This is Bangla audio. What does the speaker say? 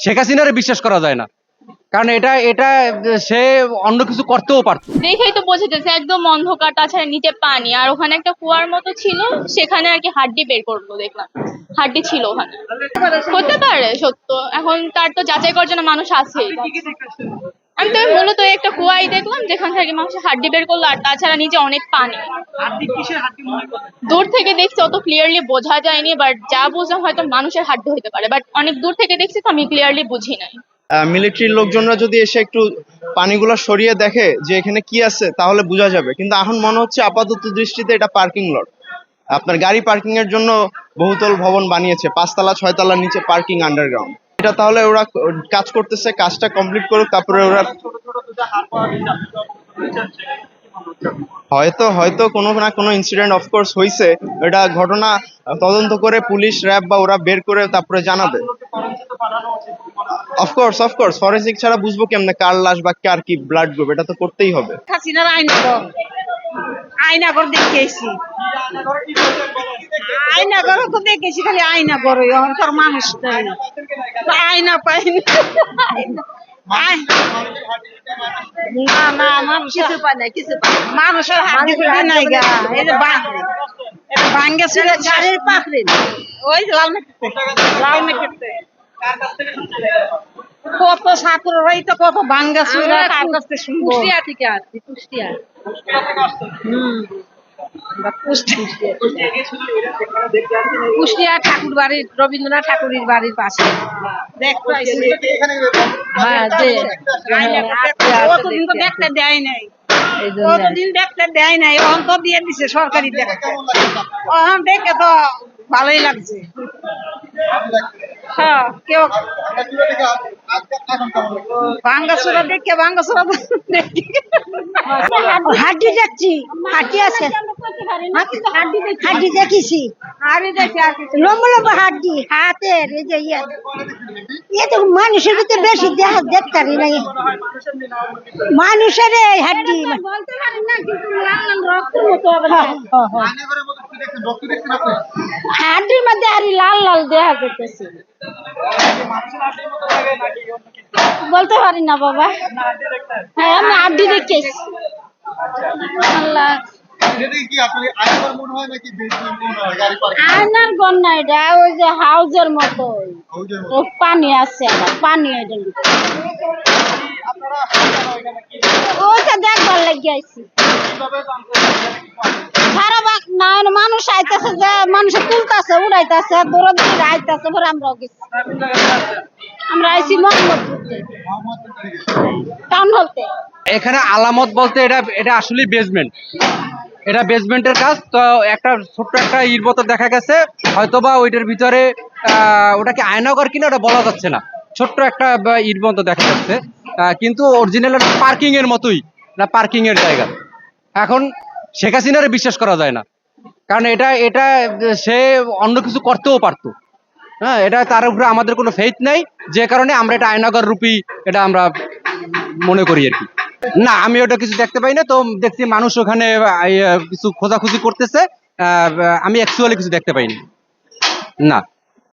শেখ হাসিনারে বিশ্বাস করা যায় না, কারণ এটা এটা সে অন্য কিছু করতেও পারতো। দেখেই তো বোঝা যাচ্ছে একদম অন্ধকার, তাছাড়া নিচে পানি, আর ওখানে একটা কুয়ার মতো ছিল, সেখানে আর কি হাড্ডি বের করলো, দেখলাম হাড্ডি ছিল ওখানে। হতে পারে সত্য, এখন তার তো যাচাই করার জন্য মানুষ আছেই। আমি তো মূলত একটা কুয়াই দেখলাম যেখান থেকে মানুষের হাড্ডি বের করলো, আর তাছাড়া নিচে অনেক পানি। দূর থেকে দেখছি, অত ক্লিয়ারলি বোঝা যায়নি, বাট যা বুঝলাম হয়তো মানুষের হাড্ডি হতে পারে, বাট অনেক দূর থেকে দেখছি তো আমি ক্লিয়ারলি বুঝি নাই। মিলিটারির লোকজনরা যদি এসে একটু পানিগুলো সরিয়ে দেখে যে এখানে কি আছে তাহলে বোঝা যাবে, কিন্তু এখন মনে হচ্ছে আপাতত দৃষ্টিতে এটা পার্কিং লট। আপনার গাড়ি পার্কিং এর জন্য বহুতল ভবন বানিয়েছে, 5 তলা 6 তলার নিচে পার্কিং আন্ডারগ্রাউন্ড। এটা তাহলে ওরা কাজ করতেছে, কাজটা কমপ্লিট করুক, তারপরে ওরা হয়তো হয়তো কোনো না কোনো ইনসিডেন্ট অফকোর্স হয়েছে। এটা ঘটনা তদন্ত করে পুলিশ র্যাব বা ওরা বের করে তারপরে জানাবে। অফকোর্স অফকোর্স ফরেন্সিক ছাড়া বুঝবো কেমনে কার লাশ বা কার কি ব্লাড গ্রুপ, এটা তো করতেই হবে। হাসিনার আয়নাগর দেখেছি, আয়নাগর তো দেখেছি, খালি আয়নাগর অন্তর মানুষ আয়না পাইনি। না না, মানুষ কিছু পায় না, কিছু মানুষের হাত নাই গা। এই যে ভাঙ্গে ছিল গাড়ির পাখরি, ওই লাল মেঘেতে কত ছাত্ররাই তো কত ভাঙ্গা ছিল, কার কাছ থেকে শুনবো? কুষ্টিয়া থেকে আসছি, কুষ্টিয়া। কুষ্টিয়া ঠাকুর বাড়ির, রবীন্দ্রনাথ ঠাকুরের বাড়ির পাশে কতদিন তো দেখতে দেয় নাই, কতদিন দেখতে দেয় নাই, অন্তর দিয়ে দিছে সরকারি দেখতে। অহন দেখে তো ভালোই লাগছে। হ্যাঁ, কেউ ভাঙ্গাচোরা দেখে ভাঙ্গাচোরা দেখি হাড্ডি দেখছি, হাড্ডি আছে, হাড্ডি দেখেছি, লম্বা লম্বা হাড্ডি হাতের, এই যে ইয়ে তো মানুষের ভিতরে বেশি দেখতে পারি না, মানুষের এই হাড্ডি বলতে পারি না, কিন্তু লাল লাল রক্তের মতো হাড্ডির মধ্যে আর লাল লাল দেখা যেতেছে, বলতে পারি না বাবা। হ্যাঁ, আমি হাড্ডি দেখেছি। আয়নার গন না, এটা ওই যে হাউজের মতো পানি আছে, আমার পানি ওইটা দেখবার লেগে আইছি। সারা না মানুষ আইতেছে, যে মানুষের তুলতেছে, উড়াইতেছে, দৌড়াদৌড়ি আইতেছে, পরে আমরাও গেছি। আমরা আইছি মোহাম্মদপুর টাউন হলতে। এখানে আলামত বলতে এটা এটা আসলে বেসমেন্ট, এটা বেসমেন্টের কাজ। তো একটা ছোট্ট একটা ইট মতো দেখা গেছে, হয়তোবা ওইটার ভিতরে ওটাকে আয়নাঘর কিনা ওটা বলা যাচ্ছে না, ছোট্ট একটা ইট মতো দেখা যাচ্ছে, কিন্তু অরিজিনাল পার্কিং এর মতোই, না পার্কিং এর জায়গা। এখন শেখ হাসিনারে বিশ্বাস করা যায় না, কারণ এটা এটা সে অন্য কিছু করতেও পারতো। হ্যাঁ, এটা তার উপরে আমাদের কোনো ফেইথ নাই, যে কারণে আমরা এটা আয়নাঘর রূপী এটা আমরা মনে করি আর কি। না, আমি ওটা কিছু দেখতে পাই না, তো দেখছি মানুষ ওখানে কিছু খোঁজাখুঁজি করতেছে, আমি অ্যাকচুয়ালি কিছু দেখতে পাইনি। না।